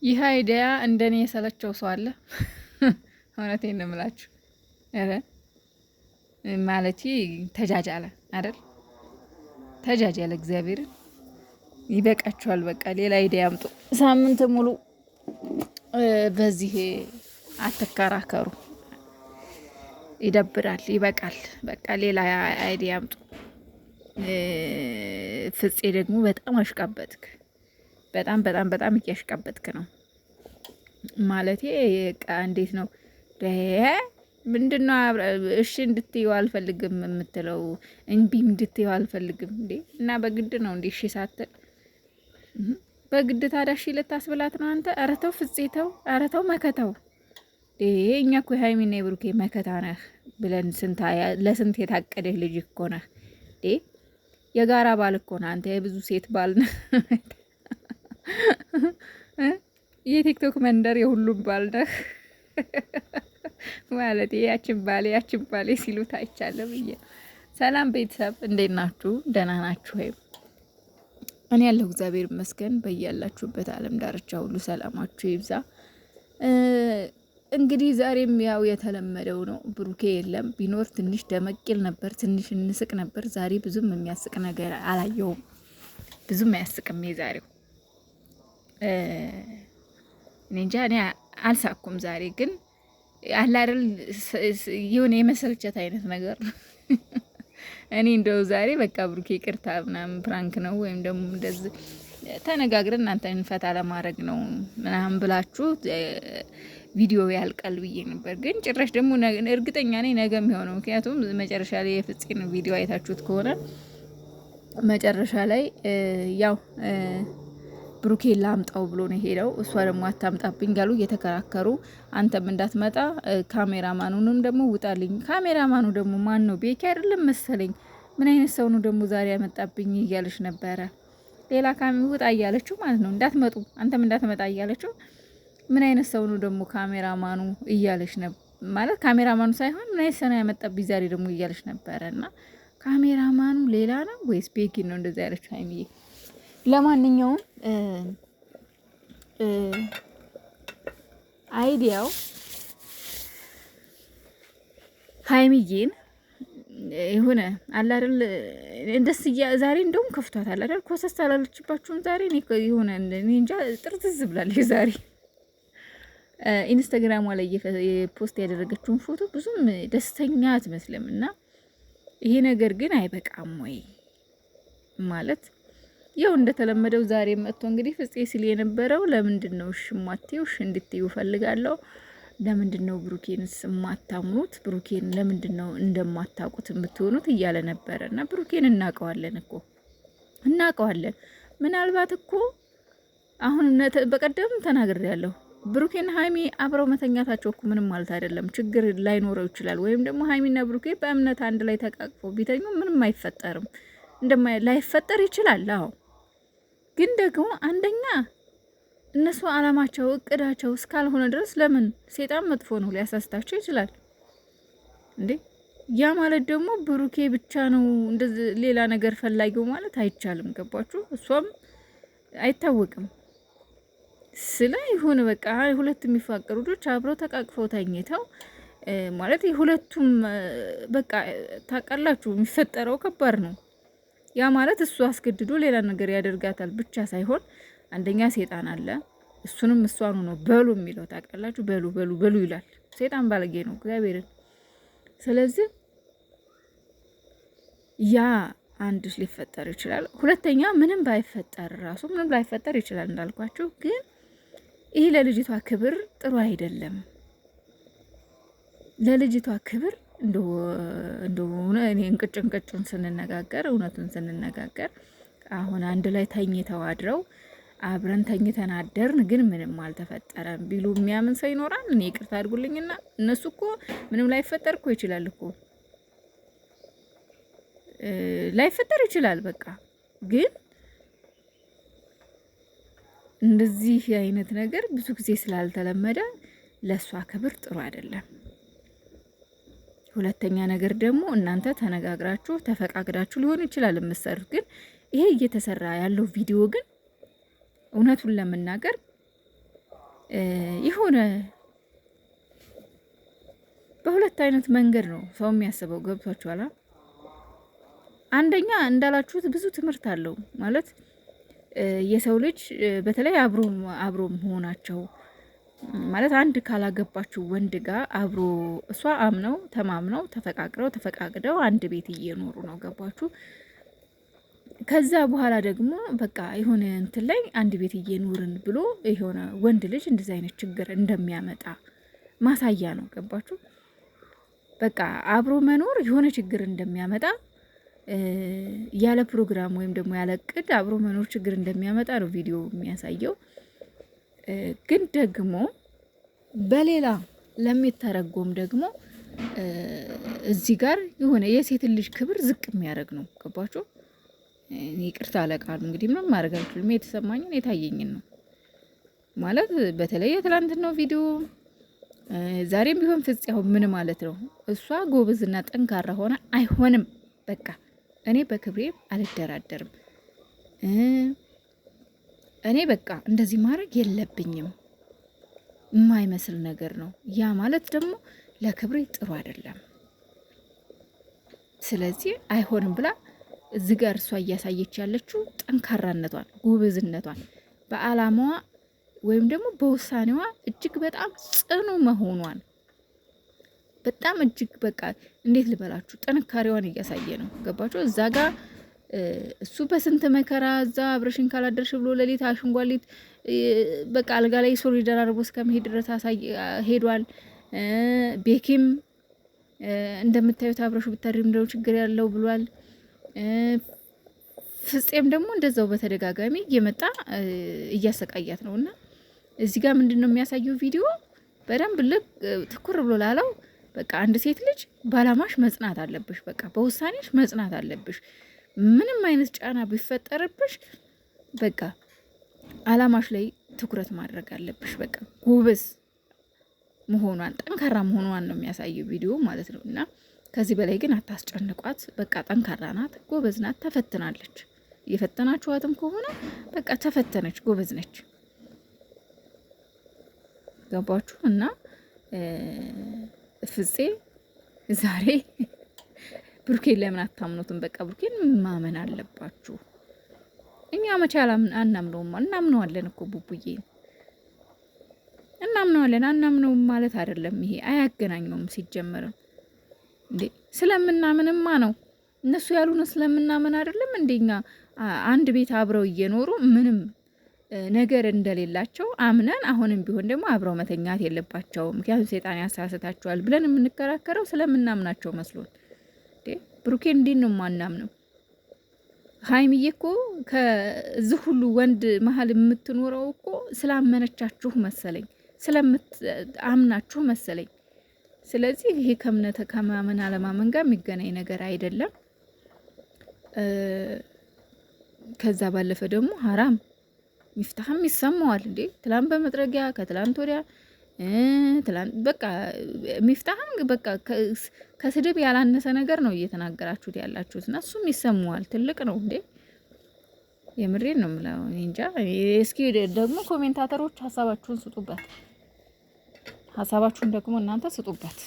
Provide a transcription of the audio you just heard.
ይህ አይዲያ እንደኔ የሰለቸው ሰው አለ? እውነቴን ነው የምላችሁ። ኧረ ማለቴ ተጃጃለ አይደል? ተጃጃለ። እግዚአብሔርን ይበቃችኋል። በቃ ሌላ አይዲያ አምጡ። ሳምንት ሙሉ በዚህ አትከራከሩ። ይደብራል። ይበቃል። በቃ ሌላ አይዲያ አምጡ። ፍፄ ደግሞ በጣም አሽቃበጥክ። በጣም በጣም በጣም እያሽቃበጥክ ነው። ማለቴ እንዴት ነው ምንድነው? እሺ እንድትይው አልፈልግም የምትለው እንቢ እንድትይው አልፈልግም እንዴ? እና በግድ ነው እንዴ? እሺ ሳትል በግድ ታዲያ እሺ ልታስብላት ነው አንተ? ኧረ ተው ፍፄ ተው፣ ኧረ ተው መከታው። እኛ እኮ የሀይሚና የብሩኬ መከታ ነህ ብለን ለስንት የታቀደህ ልጅ እኮ ነህ። የጋራ ባል እኮ ነህ አንተ፣ የብዙ ሴት ባል ነህ። የቲክቶክ መንደር የሁሉም ባል ነህ ማለት ያችን ባሌ ሲሉት አይቻለሁ ብዬ። ሰላም ቤተሰብ እንዴት ናችሁ? ደህና ናችሁ ወይ? እኔ ያለሁ እግዚአብሔር ይመስገን። በያላችሁበት ዓለም ዳርቻ ሁሉ ሰላማችሁ ይብዛ። እንግዲህ ዛሬም ያው የተለመደው ነው። ብሩኬ የለም። ቢኖር ትንሽ ደመቅል ነበር፣ ትንሽ እንስቅ ነበር። ዛሬ ብዙም የሚያስቅ ነገር አላየውም። ብዙም አያስቅም የዛሬው። እኔ እንጃ፣ እኔ አልሳኩም ዛሬ። ግን አለ አይደል የሆነ የመሰልቸት አይነት ነገር እኔ እንደው ዛሬ በቃ ብሩኬ ይቅርታ ምናምን ፕራንክ ነው ወይም ደግሞ እንደዚህ ተነጋግረን እናንተ እንፈታ ለማድረግ ነው ምናምን ብላችሁ ቪዲዮ ያልቃል ብዬ ነበር። ግን ጭራሽ ደግሞ እርግጠኛ ነኝ ነገ የሚሆነው። ምክንያቱም መጨረሻ ላይ የፍፄን ቪዲዮ አይታችሁት ከሆነ መጨረሻ ላይ ያው ብሩኬ ላምጣው ብሎ ነው ሄደው፣ እሷ ደግሞ አታምጣብኝ ጋሉ እየተከራከሩ፣ አንተም እንዳትመጣ ካሜራማኑንም ደግሞ ውጣልኝ። ካሜራማኑ ደግሞ ማን ነው? ቤኪ አይደለም መሰለኝ። ምን አይነት ሰው ነው ደግሞ ዛሬ ያመጣብኝ እያለች ነበረ። ሌላ ውጣ እያለችው ማለት ነው። እንዳትመጡ፣ አንተም እንዳትመጣ እያለችው። ምን አይነት ሰው ነው ደግሞ ካሜራማኑ እያለች ነበር ማለት ካሜራማኑ ሳይሆን ምን አይነት ሰው ነው ያመጣብኝ ዛሬ ደግሞ እያለች ነበረ። እና ካሜራማኑ ሌላ ነው ወይስ ቤኪ ነው እንደዛ ያለችው ሀይሚዬ? ለማንኛውም አይዲያው ሀይሚዬን የሆነ አለ አይደል እንደስ ዛሬ እንደውም ከፍቷታል አይደል? ኮሰስ አላለችባችሁም ዛሬ? የሆነ እንጃ ጥርትዝ ብላለች ዛሬ። ኢንስታግራሟ ላይ የፖስት ያደረገችውን ፎቶ ብዙም ደስተኛ አትመስልም። እና ይሄ ነገር ግን አይበቃም ወይ ማለት ያው እንደተለመደው ዛሬ መጥቶ እንግዲህ ፍፄ ሲል የነበረው ለምንድን ነው ሽማቴው እንድትዩ ፈልጋለሁ። ለምንድን ነው ብሩኬንስ የማታምኑት? ብሩኬን ለምንድን ነው እንደማታውቁት የምትሆኑት እያለ ነበረ። እና ብሩኬን እናውቀዋለን እኮ እናውቀዋለን። ምናልባት እኮ አሁን በቀደም ተናግሬያለሁ። ብሩኬና ሀይሚ አብረው መተኛታቸው እኮ ምንም ማለት አይደለም። ችግር ላይኖረው ይችላል። ወይም ደግሞ ሀይሚና ብሩኬ በእምነት አንድ ላይ ተቃቅፈው ቢተኙ ምንም አይፈጠርም። ላይፈጠር ይችላል። አዎ ግን ደግሞ አንደኛ እነሱ አላማቸው እቅዳቸው እስካልሆነ ድረስ ለምን ሴጣን መጥፎ ነው፣ ሊያሳስታቸው ይችላል እንዴ። ያ ማለት ደግሞ ብሩኬ ብቻ ነው እንደዚህ ሌላ ነገር ፈላጊው ማለት አይቻልም። ገባችሁ? እሷም አይታወቅም ስለ ይሁን በቃ ሁለት የሚፋቀሩ ልጆች አብረው ተቃቅፈው ተኝተው ማለት የሁለቱም በቃ ታውቃላችሁ፣ የሚፈጠረው ከባድ ነው። ያ ማለት እሱ አስገድዶ ሌላ ነገር ያደርጋታል ብቻ ሳይሆን አንደኛ ሴጣን አለ። እሱንም እሷኑ ነው በሉ የሚለው ታውቃላችሁ። በሉ በሉ በሉ ይላል። ሴጣን ባለጌ ነው እግዚአብሔርን። ስለዚህ ያ አንድ ሊፈጠር ይችላል። ሁለተኛ ምንም ባይፈጠር ራሱ ምንም ላይፈጠር ይችላል እንዳልኳችሁ። ግን ይህ ለልጅቷ ክብር ጥሩ አይደለም። ለልጅቷ ክብር እንደሆነ እኔ እንቅጭን ስንነጋገር እውነቱን ስንነጋገር አሁን አንድ ላይ ተኝተው አድረው አብረን ተኝተን አደርን ግን ምንም አልተፈጠረም ቢሉ የሚያምን ሰው ይኖራል? እኔ ይቅርታ አድርጉልኝና እነሱ እኮ ምንም ላይፈጠር እኮ ይችላል እኮ ላይፈጠር ይችላል። በቃ ግን እንደዚህ አይነት ነገር ብዙ ጊዜ ስላልተለመደ ለእሷ ክብር ጥሩ አይደለም። ሁለተኛ ነገር ደግሞ እናንተ ተነጋግራችሁ ተፈቃቅዳችሁ ሊሆን ይችላል የምትሰሩት። ግን ይሄ እየተሰራ ያለው ቪዲዮ ግን እውነቱን ለመናገር የሆነ በሁለት አይነት መንገድ ነው ሰው የሚያስበው። ገብቷችኋል? አንደኛ እንዳላችሁት ብዙ ትምህርት አለው ማለት የሰው ልጅ በተለይ አብሮ መሆናቸው ማለት አንድ ካላገባችሁ ወንድ ጋር አብሮ እሷ አምነው ተማምነው ተፈቃቅረው ተፈቃቅደው አንድ ቤት እየኖሩ ነው። ገባችሁ? ከዛ በኋላ ደግሞ በቃ የሆነ እንትን ላይ አንድ ቤት እየኖርን ብሎ የሆነ ወንድ ልጅ እንደዚህ አይነት ችግር እንደሚያመጣ ማሳያ ነው። ገባችሁ? በቃ አብሮ መኖር የሆነ ችግር እንደሚያመጣ ያለ ፕሮግራም ወይም ደግሞ ያለ እቅድ አብሮ መኖር ችግር እንደሚያመጣ ነው ቪዲዮ የሚያሳየው። ግን ደግሞ በሌላ ለሚተረጎም ደግሞ እዚህ ጋር የሆነ የሴትን ልጅ ክብር ዝቅ የሚያደርግ ነው። ገባችሁ? ይቅርታ አለቃሉ እንግዲህ ምንም ማድረግ አልችልም። የተሰማኝን የታየኝን ነው ማለት በተለይ የትላንትናው ቪዲዮ ዛሬም ቢሆን ፍጽ ያው ምን ማለት ነው? እሷ ጎበዝና ጠንካራ ሆነ አይሆንም። በቃ እኔ በክብሬ አልደራደርም። እኔ በቃ እንደዚህ ማድረግ የለብኝም የማይመስል ነገር ነው። ያ ማለት ደግሞ ለክብሬ ጥሩ አይደለም። ስለዚህ አይሆንም ብላ እዚህ ጋር እሷ እያሳየች ያለችው ጠንካራነቷን፣ ጉብዝነቷን በአላማዋ ወይም ደግሞ በውሳኔዋ እጅግ በጣም ጽኑ መሆኗን በጣም እጅግ በቃ እንዴት ልበላችሁ ጥንካሬዋን እያሳየ ነው። ገባችሁ? እዛ ጋር እሱ በስንት መከራ እዛ አብረሽን ካላደርሽ ብሎ ሌሊት አሽንጓሊት በቃ አልጋ ላይ ሶሪ ደራርቦ እስከመሄድ ድረስ ሄዷል። ቤኪም እንደምታዩት አብረሹ ብታድሪም እንደው ችግር ያለው ብሏል። ፍጼም ደግሞ እንደዛው በተደጋጋሚ እየመጣ እያሰቃያት ነውና እዚህ ጋር ምንድነው የሚያሳየው ቪዲዮ በደንብ ልክ ትኩር ብሎ ላለው በቃ አንድ ሴት ልጅ ባላማሽ መጽናት አለብሽ። በቃ በውሳኔሽ መጽናት አለብሽ። ምንም አይነት ጫና ቢፈጠርብሽ በቃ አላማሽ ላይ ትኩረት ማድረግ አለብሽ። በቃ ጎበዝ መሆኗን ጠንካራ መሆኗን ነው የሚያሳየው ቪዲዮ ማለት ነው። እና ከዚህ በላይ ግን አታስጨንቋት። በቃ ጠንካራ ናት፣ ጎበዝ ናት፣ ተፈትናለች። እየፈተናችኋትም ከሆነ በቃ ተፈተነች፣ ጎበዝ ነች። ገባችሁ? እና ፍጼ ዛሬ ብሩኬን ለምን አታምኑትም? በቃ ብሩኬን ማመን አለባችሁ። እኛ መቼ አናምነውም? እናምነዋለን እኮ ቡቡዬ እናምነዋለን። አናምነውም ማለት አይደለም። ይሄ አያገናኘውም። ሲጀመርም እንዴ ስለምናምንማ ነው። እነሱ ያሉን ስለምናምን አይደለም። እንደኛ አንድ ቤት አብረው እየኖሩ ምንም ነገር እንደሌላቸው አምነን አሁንም ቢሆን ደግሞ አብረው መተኛት የለባቸውም ምክንያቱም ሰይጣን ያሳስታቸዋል ብለን የምንከራከረው ስለምናምናቸው መስሎን። ብሩኬ እንዴት ነው ማናምነው? ሀይሚዬ እኮ ከዚህ ሁሉ ወንድ መሀል የምትኖረው እኮ ስላመነቻችሁ መሰለኝ፣ ስለምታምናችሁ መሰለኝ። ስለዚህ ይሄ ከእምነት ከማመን አለማመን ጋር የሚገናኝ ነገር አይደለም። ከዛ ባለፈ ደግሞ ሀራም ሚፍታህም ይሰማዋል እንዴ ትላንት በመጥረጊያ ከትላንት ወዲያ ትላንት በቃ ሚፍታህም በቃ ከስድብ ያላነሰ ነገር ነው እየተናገራችሁት ያላችሁት እና እሱም ይሰማዋል። ትልቅ ነው እንዴ የምሬን ነው የምለው። እንጃ እስኪ ደግሞ ኮሜንታተሮች ሀሳባችሁን ስጡበት። ሀሳባችሁን ደግሞ እናንተ ስጡበት።